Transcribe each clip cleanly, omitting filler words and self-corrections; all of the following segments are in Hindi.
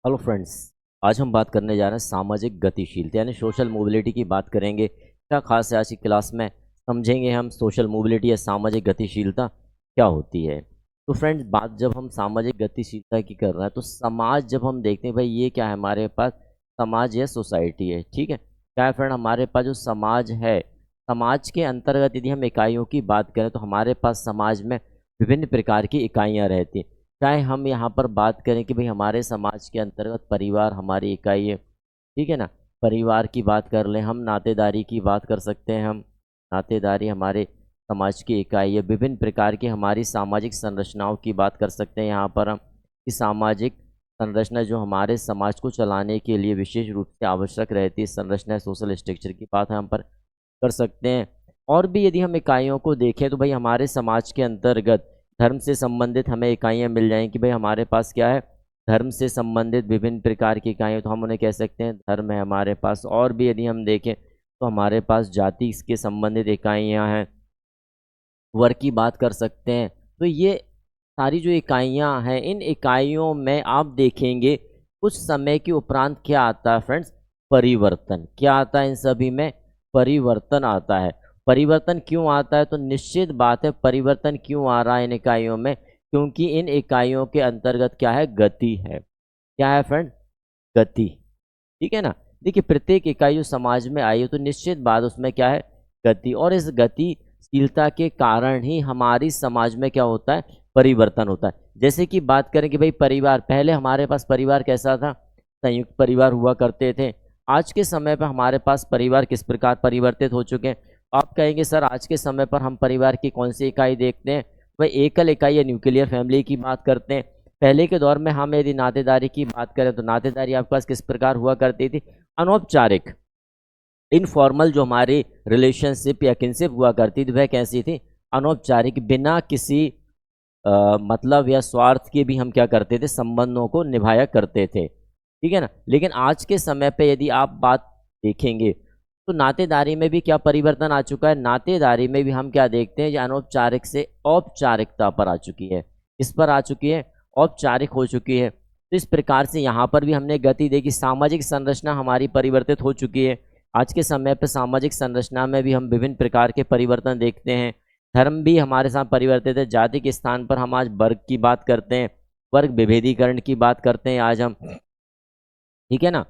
Hello friends. आज हम बात करने जा रहे हैं सामाजिक गतिशीलता यानी सोशल मोबिलिटी की बात करेंगे। क्या खास है आज की क्लास में, समझेंगे हम सोशल मोबिलिटी या सामाजिक गतिशीलता क्या होती है। तो फ्रेंड्स, बात जब हम सामाजिक गतिशीलता की कर रहे हैं तो समाज जब हम देखते हैं, भाई ये क्या है हमारे पास, समाज या सोसाइटी है। ठीक है, क्या है फ्रेंड, हमारे पास जो समाज है, समाज के अंतर्गत यदि हम इकाइयों की बात करें तो हमारे पास समाज में विभिन्न प्रकार की इकाइयाँ रहती हैं। चाहे हम यहाँ पर बात करें कि भाई हमारे समाज के अंतर्गत परिवार हमारी इकाई है, ठीक है ना। परिवार की बात कर लें, हम नातेदारी की बात कर सकते हैं, हम नातेदारी हमारे समाज की इकाई है। विभिन्न प्रकार की हमारी सामाजिक संरचनाओं की बात कर सकते हैं यहाँ पर हम, कि सामाजिक संरचना जो हमारे समाज को चलाने के लिए विशेष रूप से आवश्यक रहती है, संरचना सोशल स्ट्रक्चर की बात हम पर कर सकते हैं। और भी यदि हम इकाइयों को देखें तो भाई हमारे समाज के अंतर्गत धर्म से संबंधित हमें इकाइयाँ मिल जाएँ कि भाई हमारे पास क्या है, धर्म से संबंधित विभिन्न प्रकार की इकाइयाँ, तो हम उन्हें कह सकते हैं धर्म है हमारे पास। और भी यदि हम देखें तो हमारे पास जाति के संबंधित इकाइयाँ हैं, वर्ग की बात कर सकते हैं। तो ये सारी जो इकाइयाँ हैं, इन इकाइयों में आप देखेंगे कुछ समय के उपरांत क्या आता है फ्रेंड्स, परिवर्तन। क्या आता है इन सभी में, परिवर्तन आता है। परिवर्तन क्यों आता है, तो निश्चित बात है परिवर्तन क्यों आ रहा है इन इकाइयों में, क्योंकि इन इकाइयों के अंतर्गत क्या है, गति है। क्या है फ्रेंड, गति। ठीक है ना। देखिए, प्रत्येक इकाई जो समाज में आई है तो निश्चित बात उसमें क्या है, गति। और इस गतिशीलता के कारण ही हमारी समाज में क्या होता है, परिवर्तन होता है। जैसे कि बात करें कि भाई परिवार, पहले हमारे पास परिवार कैसा था, संयुक्त परिवार हुआ करते थे। आज के समय पर हमारे पास परिवार किस प्रकार परिवर्तित हो चुके हैं। आप कहेंगे सर आज के समय पर हम परिवार की कौन सी इकाई देखते हैं, वह एकल इकाई या न्यूक्लियर फैमिली की बात करते हैं। पहले के दौर में हम यदि नातेदारी की बात करें तो नातेदारी आपके पास किस प्रकार हुआ करती थी, अनौपचारिक, इनफॉर्मल जो हमारी रिलेशनशिप या किनशिप हुआ करती थी वह कैसी थी, अनौपचारिक, बिना किसी मतलब या स्वार्थ के भी हम क्या करते थे, संबंधों को निभाया करते थे। ठीक है ना। लेकिन आज के समय पे यदि आप बात देखेंगे तो नातेदारी में भी क्या परिवर्तन आ चुका है, नातेदारी में भी हम क्या देखते हैं, जो अनौपचारिक से औपचारिकता पर आ चुकी है। इस पर आ चुकी है, औपचारिक हो चुकी है। तो इस प्रकार से यहाँ पर भी हमने गति देखी, सामाजिक संरचना हमारी परिवर्तित हो चुकी है। आज के समय पर सामाजिक संरचना में भी हम विभिन्न प्रकार के परिवर्तन देखते हैं। धर्म भी हमारे साथ परिवर्तित है। जाति के स्थान पर हम आज वर्ग की बात करते हैं, वर्ग विभेदीकरण की बात करते हैं आज हम। ठीक है ना,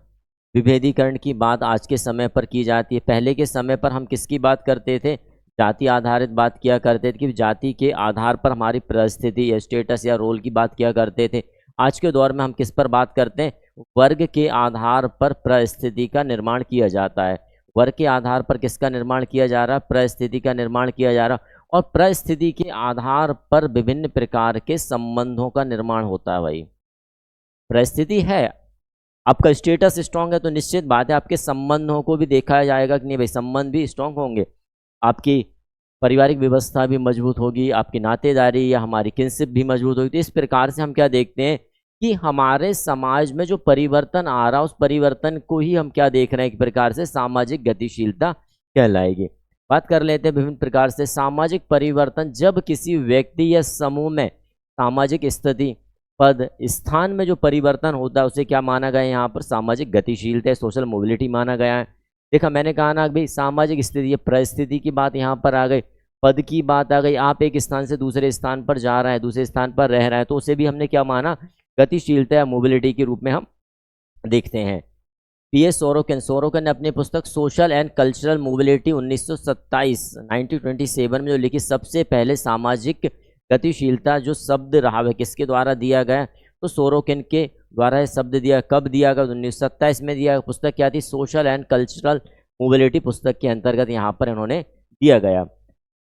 विभेदीकरण की बात आज के समय पर की जाती है। पहले के समय पर हम किसकी बात करते थे, जाति आधारित बात किया करते थे कि जाति के आधार पर हमारी परिस्थिति या स्टेटस या रोल की बात किया करते थे। आज के दौर में हम किस पर बात करते हैं, वर्ग के आधार पर परिस्थिति का निर्माण किया जाता है। वर्ग के आधार पर किसका निर्माण किया जा रहा है, परिस्थिति का निर्माण किया जा रहा है। और परिस्थिति के आधार पर विभिन्न प्रकार के संबंधों का निर्माण होता है। भाई परिस्थिति है, आपका स्टेटस स्ट्रांग है तो निश्चित बात है आपके संबंधों को भी देखा जाएगा कि नहीं भाई, संबंध भी स्ट्रांग होंगे, आपकी पारिवारिक व्यवस्था भी मजबूत होगी, आपकी नातेदारी या हमारी किनशिप भी मजबूत होगी। तो इस प्रकार से हम क्या देखते हैं कि हमारे समाज में जो परिवर्तन आ रहा है उस परिवर्तन को ही हम क्या देख रहे हैं, एक प्रकार से सामाजिक गतिशीलता कहलाएगी। बात कर लेते हैं विभिन्न प्रकार से सामाजिक परिवर्तन, जब किसी व्यक्ति या समूह में सामाजिक स्थिति, पद, स्थान में जो परिवर्तन होता है उसे क्या माना गया है, यहाँ पर सामाजिक गतिशीलता, सोशल मोबिलिटी माना गया है। देखा मैंने कहा ना भाई, सामाजिक स्थिति, ये परिस्थिति की बात यहाँ पर आ गई, पद की बात आ गई। आप एक स्थान से दूसरे स्थान पर जा रहे हैं, दूसरे स्थान पर रह रहे हैं, तो उसे भी हमने क्या माना, गतिशीलता या मोबिलिटी के रूप में हम देखते हैं। पीएस सोरोकन ने अपनी पुस्तक सोशल एंड कल्चरल मोबिलिटी 1927 में जो लिखी, सबसे पहले सामाजिक गतिशीलता जो शब्द रहा है किसके द्वारा दिया गया, तो सोरोकिन के द्वारा ये शब्द दिया। कब दिया गया, 1927 में दिया। पुस्तक क्या थी, सोशल एंड कल्चरल मोबिलिटी पुस्तक के अंतर्गत यहाँ पर इन्होंने दिया गया।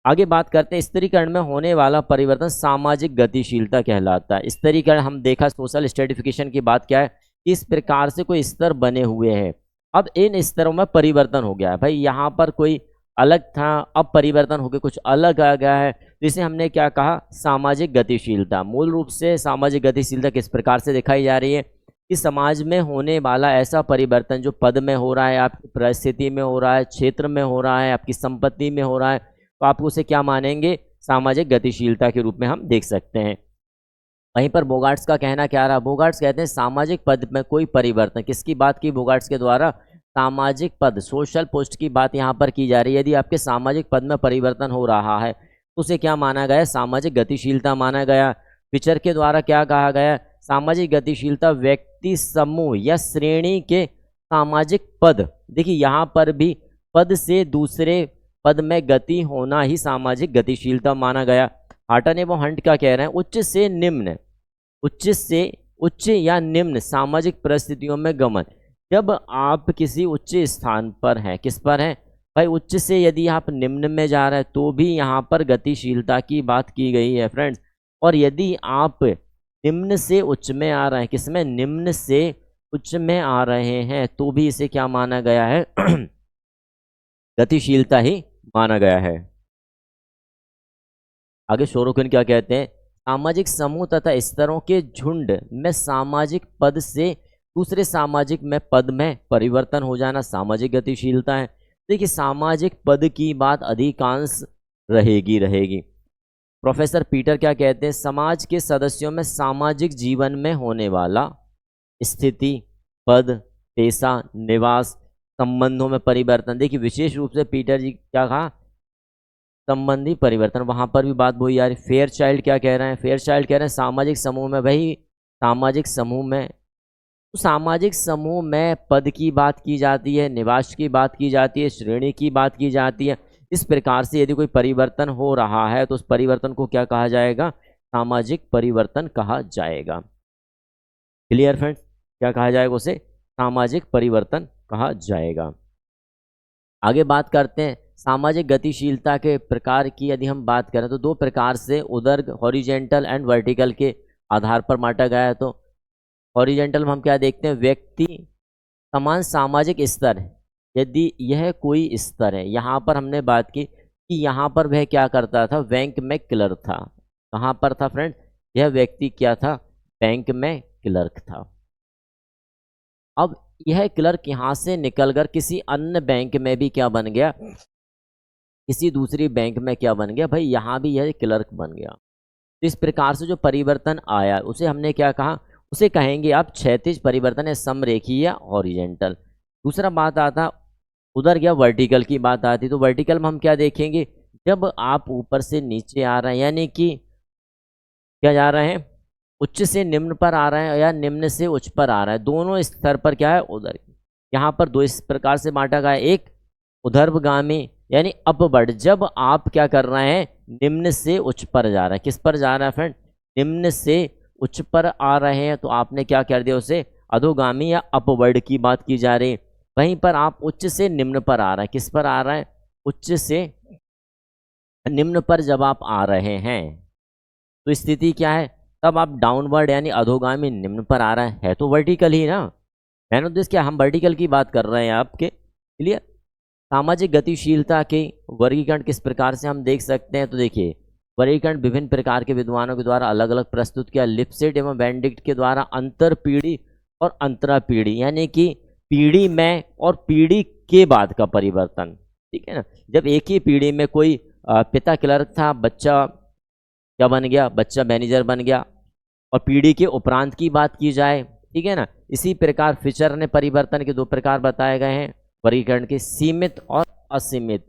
आगे बात करते हैं, स्तरीकरण में होने वाला परिवर्तन सामाजिक गतिशीलता कहलाता है। स्तरीकरण हम देखा, सोशल स्ट्रेटिफिकेशन की बात क्या है, इस प्रकार से कोई स्तर बने हुए हैं, अब इन स्तरों में परिवर्तन हो गया है। भाई यहाँ पर कोई अलग था, अब परिवर्तन होकर कुछ अलग आ गया है, तो इसे हमने क्या कहा, सामाजिक गतिशीलता। मूल रूप से सामाजिक गतिशीलता किस प्रकार से दिखाई जा रही है कि समाज में होने वाला ऐसा परिवर्तन जो पद में हो रहा है, आपकी परिस्थिति में हो रहा है, क्षेत्र में हो रहा है, आपकी संपत्ति में हो रहा है, तो आप उसे क्या मानेंगे, सामाजिक गतिशीलता के रूप में हम देख सकते हैं। वहीं पर बोगार्ट्स का कहना क्या रहा, बोगार्ट्स कहते हैं सामाजिक पद में कोई परिवर्तन, किसकी बात की बोगार्ट्स के द्वारा, सामाजिक पद, सोशल पोस्ट की बात यहाँ पर की जा रही है। यदि आपके सामाजिक पद में परिवर्तन हो रहा है तो उसे क्या माना गया, सामाजिक गतिशीलता माना गया। पिचर के द्वारा क्या कहा गया, सामाजिक गतिशीलता व्यक्ति, समूह या श्रेणी के सामाजिक पद, देखिए यहाँ पर भी पद से दूसरे पद में गति होना ही सामाजिक गतिशीलता माना गया। हार्टन एवं हंट क्या कह रहे हैं, उच्च से निम्न, उच्च से उच्च या निम्न सामाजिक परिस्थितियों में गमन। जब आप किसी उच्च स्थान पर हैं, किस पर हैं भाई, उच्च से यदि आप निम्न में जा रहे हैं तो भी यहाँ पर गतिशीलता की बात की गई है फ्रेंड्स। और यदि आप निम्न से उच्च में आ रहे हैं, किसमें, निम्न से उच्च में आ रहे हैं, तो भी इसे क्या माना गया है गतिशीलता ही माना गया है। आगे शोरोकिन क्या कहते हैं, सामाजिक समूह तथा स्तरों के झुंड में सामाजिक पद से दूसरे सामाजिक में पद में परिवर्तन हो जाना सामाजिक गतिशीलता है। देखिए सामाजिक पद की बात अधिकांश रहेगी। प्रोफेसर पीटर क्या कहते हैं, समाज के सदस्यों में सामाजिक जीवन में होने वाला स्थिति, पद, पेशा, निवास, संबंधों में परिवर्तन। देखिए विशेष रूप से पीटर जी क्या कहा, संबंधी परिवर्तन, वहां पर भी बात वही आ रही। फेयर चाइल्ड क्या कह रहे हैं, फेयर चाइल्ड कह रहे हैं सामाजिक समूह में, भाई सामाजिक समूह में, तो सामाजिक समूह में पद की बात की जाती है, निवास की बात की जाती है, श्रेणी की बात की जाती है। इस प्रकार से यदि कोई परिवर्तन हो रहा है तो उस परिवर्तन को क्या कहा जाएगा, सामाजिक परिवर्तन कहा जाएगा। क्लियर फ्रेंड्स, क्या कहा जाएगा उसे, सामाजिक परिवर्तन कहा जाएगा। आगे बात करते हैं सामाजिक गतिशीलता के प्रकार की। यदि हम बात करें तो दो प्रकार से उदर्ग, हॉरिजेंटल एंड वर्टिकल के आधार पर बांटा गया है। तो हॉरिजेंटल में हम क्या देखते हैं, व्यक्ति समान सामाजिक स्तर, यदि यह कोई स्तर है, यहाँ पर हमने बात की कि यहाँ पर वह क्या करता था, बैंक में क्लर्क था। कहाँ पर था फ्रेंड, यह व्यक्ति क्या था, बैंक में क्लर्क था। अब यह क्लर्क यहाँ से निकलकर किसी अन्य बैंक में भी क्या बन गया, किसी दूसरी बैंक में क्या बन गया भाई, यहाँ भी यह क्लर्क बन गया। तो इस प्रकार से जो परिवर्तन आया उसे हमने क्या कहा, उसे कहेंगे आप क्षैतिज परिवर्तन है, समरेखीय या हॉरिजेंटल। दूसरा बात आता उधर क्या, वर्टिकल की बात आती। तो वर्टिकल में हम क्या देखेंगे, जब आप ऊपर से नीचे आ रहे हैं, यानी कि क्या जा रहे हैं, उच्च से निम्न पर आ रहे हैं या निम्न से उच्च पर आ रहा है, दोनों स्तर पर क्या है, उधर। यहाँ पर दो इस प्रकार से बांटा गया है, एक उधर्वगामी यानी अपवर्ड, जब आप क्या कर रहे हैं, निम्न से उच्च पर जा रहे हैं। किस पर जा रहा है फ्रेंड, निम्न से उच्च पर आ रहे हैं, तो आपने क्या कर दिया, उसे अधोगामी या अपवर्ड की बात की जा रही है। वहीं पर आप उच्च से निम्न पर आ रहे हैं, किस पर आ रहा है, उच्च से निम्न पर जब आप आ रहे हैं तो स्थिति क्या है, तब आप डाउनवर्ड यानी अधोगामी निम्न पर आ रहा है तो वर्टिकल ही ना, मैंने उद्देश्य क्या, हम वर्टिकल की बात कर रहे हैं आपके लिए। सामाजिक गतिशीलता के वर्गीकरण किस प्रकार से हम देख सकते हैं, तो देखिए वर्गीकरण विभिन्न प्रकार के विद्वानों के द्वारा अलग अलग प्रस्तुत किया। लिप्सेट एवं बेनेडिक्ट के द्वारा अंतर पीढ़ी और अंतरा पीढ़ी, यानी कि पीढ़ी में और पीढ़ी के बाद का परिवर्तन, ठीक है ना। जब एक ही पीढ़ी में कोई पिता क्लर्क था, बच्चा क्या बन गया, बच्चा मैनेजर बन गया, और पीढ़ी के उपरांत की बात की जाए, ठीक है ना। इसी प्रकार फिशर ने परिवर्तन के दो प्रकार बताए गए हैं वर्गीकरण के, सीमित और असीमित।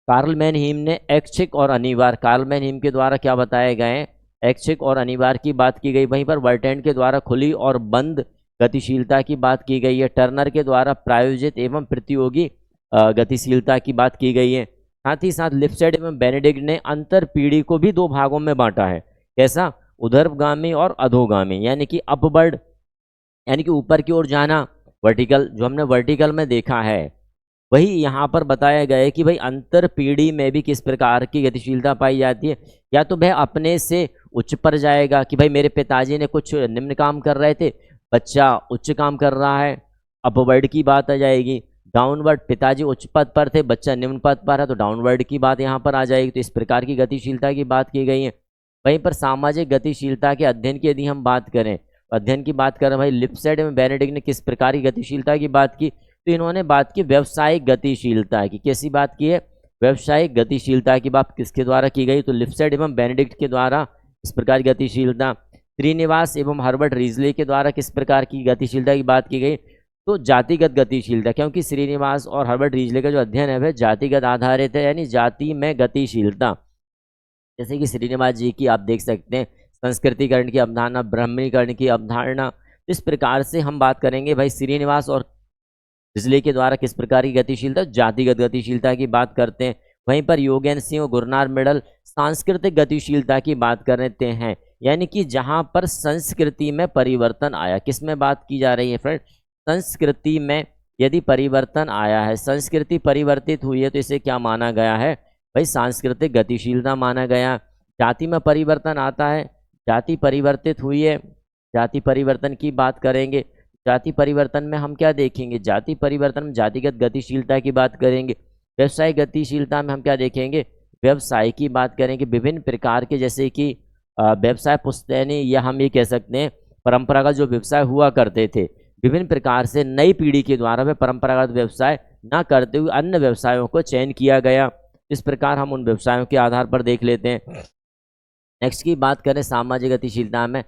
कार्ल मैनहीम ने ऐच्छिक और अनिवार्य, कार्ल मैनहीम के द्वारा क्या बताए गए हैं, ऐच्छिक और अनिवार्य की बात की गई। वहीं पर वर्टेंड के द्वारा खुली और बंद गतिशीलता की बात की गई है। टर्नर के द्वारा प्रायोजित एवं प्रतियोगी गतिशीलता की बात की गई है। साथ ही साथ लिप्सेट एवं बेनेडिक्ट ने अंतर पीढ़ी को भी दो भागों में बांटा है। कैसा, उधर्वगामी और अधोगामी, यानी कि अपवर्ड यानी कि ऊपर की ओर जाना, वर्टिकल जो हमने वर्टिकल में देखा है वही यहाँ पर बताया गया है कि भाई अंतर पीढ़ी में भी किस प्रकार की गतिशीलता पाई जाती है। या तो वह अपने से उच्च पर जाएगा कि भाई मेरे पिताजी ने कुछ निम्न काम कर रहे थे, बच्चा उच्च काम कर रहा है, अपवर्ड की बात आ जाएगी। डाउनवर्ड, पिताजी उच्च पद पर थे, बच्चा निम्न पद पर है, तो डाउनवर्ड की बात यहाँ पर आ जाएगी। तो इस प्रकार की गतिशीलता की बात की गई है। वहीं पर सामाजिक गतिशीलता के अध्ययन की यदि हम बात करें, अध्ययन की बात करें भाई, लिप्सेट एवं बेनेडिक्ट ने किस प्रकार की गतिशीलता की बात की, तो इन्होंने बात की व्यवसायिक गतिशीलता की। कैसी बात की है, व्यवसायिक गतिशीलता की बात किसके द्वारा की गई, तो लिप्सेट एवं बेनेडिक्ट के द्वारा इस प्रकार की गतिशीलता। श्रीनिवास एवं हर्बर्ट रीजले के द्वारा किस प्रकार की गतिशीलता की बात की गई, तो जातिगत गतिशीलता, क्योंकि श्रीनिवास और हर्बर्ट रीजले का जो अध्ययन है वह जातिगत आधारित है, यानी जाति में गतिशीलता। जैसे कि श्रीनिवास जी की आप देख सकते हैं संस्कृतिकरण की अवधारणा, ब्राह्मणीकरण की अवधारणा। इस प्रकार से हम बात करेंगे भाई श्रीनिवास और बिजली के द्वारा किस प्रकार की गतिशीलता, जातिगत गतिशीलता की बात करते हैं। वहीं पर योगेन सिंह और गुरनार मेडल सांस्कृतिक गतिशीलता की बात करते हैं, यानी कि जहां पर संस्कृति में परिवर्तन आया। किस में बात की जा रही है फ्रेंड, संस्कृति में यदि परिवर्तन आया है, संस्कृति परिवर्तित हुई है, तो इसे क्या माना गया है भाई, सांस्कृतिक गतिशीलता माना गया। जाति में परिवर्तन आता है, जाति परिवर्तित हुई है, जाति परिवर्तन की बात करेंगे। जाति परिवर्तन में हम क्या देखेंगे, जाति परिवर्तन में जातिगत गतिशीलता की बात करेंगे। व्यवसाय गतिशीलता में हम क्या देखेंगे, व्यवसाय की बात करेंगे। विभिन्न प्रकार के जैसे कि व्यवसाय पुश्तैनी, या हम ये कह सकते हैं परंपरागत जो व्यवसाय हुआ करते थे, विभिन्न प्रकार से नई पीढ़ी के द्वारा वे परंपरागत व्यवसाय न करते हुए अन्य व्यवसायों को चयन किया गया। इस प्रकार हम उन व्यवसायों के आधार पर देख लेते हैं। नेक्स्ट की बात करें सामाजिक गतिशीलता में,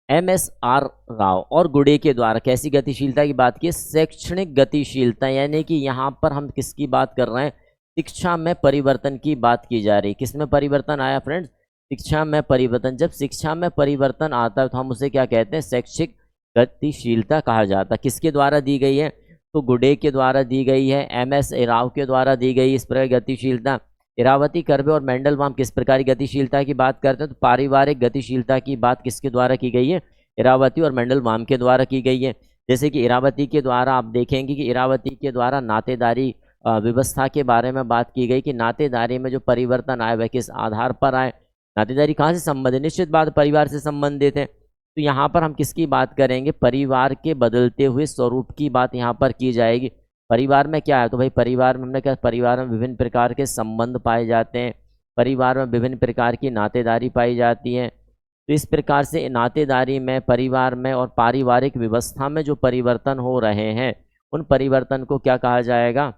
MSR राव और गुडे के द्वारा कैसी गतिशीलता की बात की, शैक्षणिक गतिशीलता, यानी कि यहाँ पर हम किसकी बात कर रहे हैं, शिक्षा में परिवर्तन की बात की जा रही है। किस में परिवर्तन आया फ्रेंड्स, शिक्षा में परिवर्तन। जब शिक्षा में परिवर्तन आता है तो हम उसे क्या कहते हैं, शैक्षिक गतिशीलता कहा जाता है। किसके द्वारा दी गई है, तो गुडे के द्वारा दी गई है, MS राव के द्वारा दी गई इस प्रकार गतिशीलता। इरावती, कर्वे और मेंडलबाम किस प्रकार की गतिशीलता की बात करते हैं, तो पारिवारिक गतिशीलता की बात किसके द्वारा की गई है, इरावती और मेंडलबाम के द्वारा की गई है। जैसे कि इरावती के द्वारा आप देखेंगे कि इरावती के द्वारा नातेदारी व्यवस्था के बारे में बात की गई कि नातेदारी में जो परिवर्तन आए वह किस आधार पर आए। नातेदारी कहाँ से संबंधित, निश्चित बात परिवार से संबंधित है। तो यहाँ पर हम किसकी बात करेंगे, परिवार के बदलते हुए स्वरूप की बात यहाँ पर की जाएगी। परिवार में क्या है, तो भाई परिवार में हमने क्या, परिवार में विभिन्न प्रकार के संबंध पाए जाते हैं, परिवार में विभिन्न प्रकार की नातेदारी पाई जाती है। तो इस प्रकार से नातेदारी में, परिवार में और पारिवारिक व्यवस्था में जो परिवर्तन हो रहे हैं उन परिवर्तन को क्या कहा जाएगा,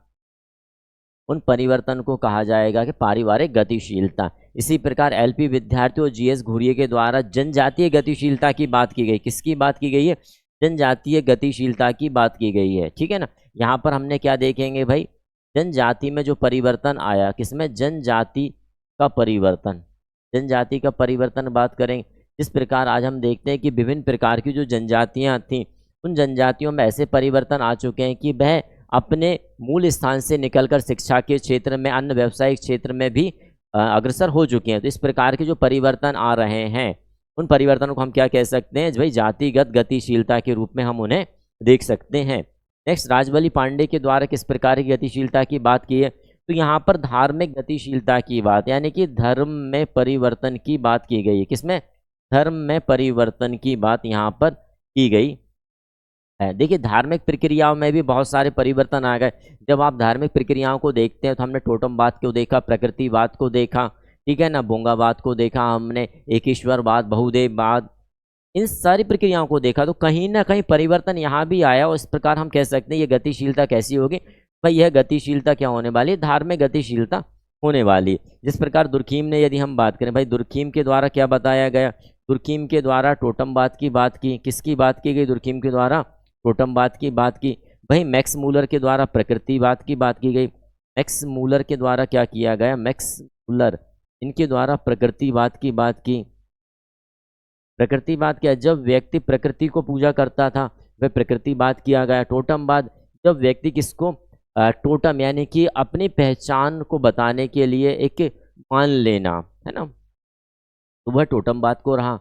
उन परिवर्तन को कहा जाएगा कि पारिवारिक गतिशीलता। इसी प्रकार LP विद्यार्थी और GS घुरिये के द्वारा जनजातीय गतिशीलता की बात की गई। किसकी बात की गई है, जनजातीय गतिशीलता की बात की गई है, ठीक है ना। यहाँ पर हमने क्या देखेंगे भाई, जनजाति में जो परिवर्तन आया, किसमें, जनजाति का परिवर्तन, जनजाति का परिवर्तन बात करेंगे। जिस प्रकार आज हम देखते हैं कि विभिन्न प्रकार की जो जनजातियाँ थीं उन जनजातियों में ऐसे परिवर्तन आ चुके हैं कि वह अपने मूल स्थान से निकलकर शिक्षा के क्षेत्र में, अन्य व्यावसायिक क्षेत्र में भी अग्रसर हो चुके हैं। तो इस प्रकार के जो परिवर्तन आ रहे हैं उन परिवर्तनों को हम क्या कह सकते हैं भाई, जातिगत गतिशीलता के रूप में हम उन्हें देख सकते हैं। नेक्स्ट, राजबली पांडे के द्वारा किस प्रकार की गतिशीलता की बात की है, तो यहाँ पर धार्मिक गतिशीलता की बात, यानी कि धर्म में परिवर्तन की बात की गई है। किसमें, धर्म में परिवर्तन की बात यहाँ पर की गई है। देखिए धार्मिक प्रक्रियाओं में भी बहुत सारे परिवर्तन आ गए। जब आप धार्मिक प्रक्रियाओं को देखते हैं तो हमने टोटमवाद को देखा, प्रकृतिवाद को देखा, ठीक है ना, भोंगावाद को देखा, हमने एकेश्वरवाद, बहुदेववाद, इन सारी प्रक्रियाओं को देखा। तो कहीं ना कहीं परिवर्तन यहाँ भी आया और इस प्रकार हम कह सकते हैं ये गतिशीलता कैसी होगी भाई, यह गतिशीलता क्या होने वाली है, धार्मिक गतिशीलता होने वाली। जिस प्रकार दुर्खीम ने, यदि हम बात करें भाई, दुर्खीम के द्वारा क्या बताया गया, दुर्खीम के द्वारा टोटमवाद की बात की। किसकी बात की गई, दुर्खीम के द्वारा टोटमवाद की बात की। वहीं मैक्स मूलर के द्वारा प्रकृतिवाद की बात की गई। मैक्स मूलर के द्वारा क्या किया गया, मैक्स मूलर इनके द्वारा प्रकृतिवाद की बात की। प्रकृतिवाद क्या, जब व्यक्ति प्रकृति को पूजा करता था वह प्रकृतिवाद किया गया। टोटमवाद, जब व्यक्ति किसको, टोटम यानी कि अपनी पहचान को बताने के लिए एक मान लेना, है ना, तो वह टोटमवाद को रहा।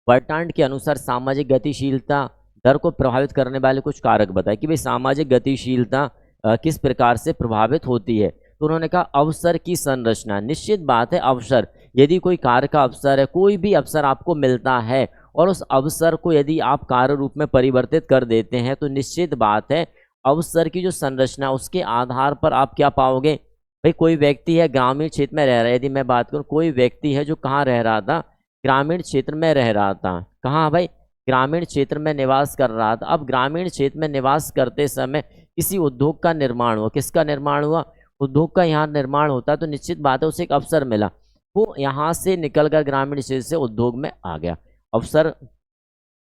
बर्ट्रांड के अनुसार सामाजिक गतिशीलता दर को प्रभावित करने वाले कुछ कारक बताए कि भाई सामाजिक गतिशीलता किस प्रकार से प्रभावित होती है। तो उन्होंने कहा अवसर की संरचना, निश्चित बात है अवसर, यदि कोई कार्य का अवसर है, कोई भी अवसर आपको मिलता है और उस अवसर को यदि आप कार्य रूप में परिवर्तित कर देते हैं तो निश्चित बात है अवसर की जो संरचना उसके आधार पर आप क्या पाओगे भाई। कोई व्यक्ति है ग्रामीण क्षेत्र में रह रहा है, यदि मैं बात करूं कोई व्यक्ति है जो कहाँ रह रहा था, ग्रामीण क्षेत्र में रह रहा था, कहाँ भाई, ग्रामीण क्षेत्र में निवास कर रहा था। अब ग्रामीण क्षेत्र में निवास करते समय किसी उद्योग का निर्माण हुआ, किसका निर्माण हुआ, उद्योग का यहाँ निर्माण होता है, तो निश्चित बात है उसे एक अवसर मिला। वो यहाँ से निकलकर ग्रामीण क्षेत्र से उद्योग में आ गया।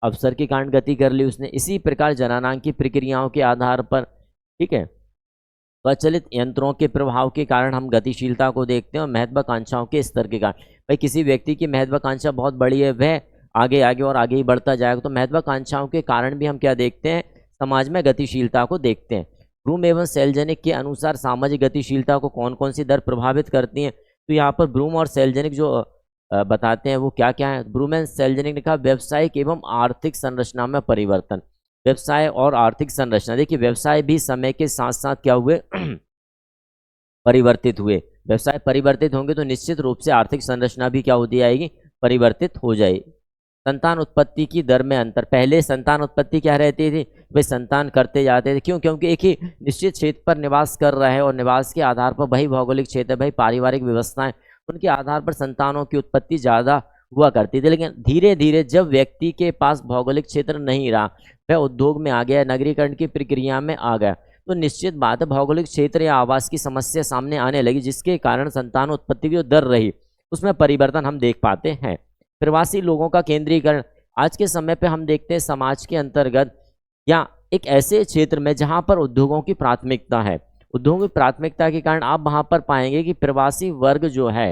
अवसर के कारण गति कर ली उसने। इसी प्रकार जननांग की प्रक्रियाओं के आधार पर, ठीक है, स्वचालित यंत्रों के प्रभाव के कारण हम गतिशीलता को देखते हैं, और महत्वाकांक्षाओं के स्तर के कारण, भाई किसी व्यक्ति की महत्वाकांक्षा बहुत बड़ी है, वह आगे आगे और आगे ही बढ़ता जाएगा, तो महत्वाकांक्षाओं के कारण भी हम क्या देखते हैं, समाज में गतिशीलता को देखते हैं। ब्रूम एवं सेल्जनिक के अनुसार सामाजिक गतिशीलता को कौन कौन सी दर प्रभावित करती हैं, तो यहाँ पर ब्रूम और सेल्जनिक जो बताते हैं वो क्या क्या है। ब्रूम एंड सेल्जनिक ने कहा व्यवसायिक एवं आर्थिक संरचना में परिवर्तन। व्यवसाय और आर्थिक संरचना, देखिए व्यवसाय भी समय के साथ साथ क्या हुए परिवर्तित हुए। व्यवसाय परिवर्तित होंगे तो निश्चित रूप से आर्थिक संरचना भी क्या होती आएगी, परिवर्तित हो जाएगी। संतान उत्पत्ति की दर में अंतर, पहले संतान उत्पत्ति क्या रहती थी, वे संतान करते जाते थे, क्यों, क्योंकि एक ही निश्चित क्षेत्र पर निवास कर रहे हैं और निवास के आधार पर भाई भौगोलिक क्षेत्र, भाई पारिवारिक व्यवस्थाएं, उनके आधार पर संतानों की उत्पत्ति ज़्यादा हुआ करती थी। लेकिन धीरे धीरे जब व्यक्ति के पास भौगोलिक क्षेत्र नहीं रहा, वह उद्योग में आ गया, नगरीकरण की प्रक्रिया में आ गया, तो निश्चित बात है भौगोलिक क्षेत्र या आवास की समस्या सामने आने लगी, जिसके कारण संतान उत्पत्ति की जो दर रही उसमें परिवर्तन हम देख पाते हैं। प्रवासी लोगों का केंद्रीकरण, आज के समय पे हम देखते हैं समाज के अंतर्गत या एक ऐसे क्षेत्र में जहां पर उद्योगों की प्राथमिकता है, उद्योगों की प्राथमिकता के कारण आप वहां पर पाएंगे कि प्रवासी वर्ग जो है,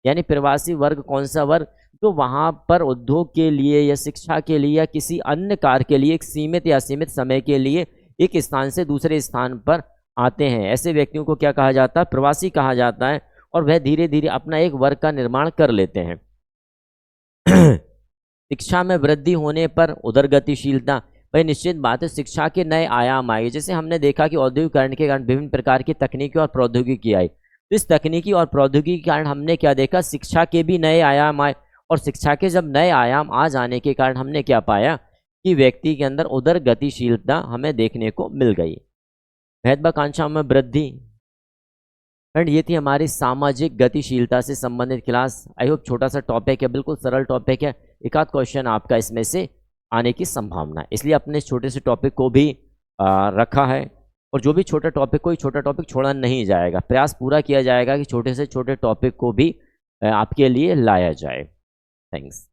यानी प्रवासी वर्ग कौन सा वर्ग, तो वहां पर उद्योग के लिए या शिक्षा के लिए या किसी अन्य कार्य के लिए एक सीमित या असीमित समय के लिए एक स्थान से दूसरे स्थान पर आते हैं। ऐसे व्यक्तियों को क्या कहा जाता है, प्रवासी कहा जाता है, और वह धीरे धीरे अपना एक वर्ग का निर्माण कर लेते हैं। शिक्षा में वृद्धि होने पर उदर गतिशीलता, भाई निश्चित बात है शिक्षा के नए आयाम आए, जैसे हमने देखा कि औद्योगिकरण के कारण विभिन्न प्रकार की तकनीकी और प्रौद्योगिकी आई, तो इस तकनीकी और प्रौद्योगिकी के कारण हमने क्या देखा, शिक्षा के भी नए आयाम आए, और शिक्षा के जब नए आयाम आ जाने के कारण हमने क्या पाया कि व्यक्ति के अंदर उदर गतिशीलता हमें देखने को मिल गई। महत्वाकांक्षा में वृद्धि। फ्रेंड ये थी हमारी सामाजिक गतिशीलता से संबंधित क्लास। आई होप छोटा सा टॉपिक है, बिल्कुल सरल टॉपिक है, एक आध क्वेश्चन आपका इसमें से आने की संभावना है, इसलिए अपने छोटे से टॉपिक को भी रखा है, और जो भी छोटा टॉपिक, कोई छोटा टॉपिक छोड़ा नहीं जाएगा, प्रयास पूरा किया जाएगा कि छोटे से छोटे टॉपिक को भी आपके लिए लाया जाए। थैंक्स।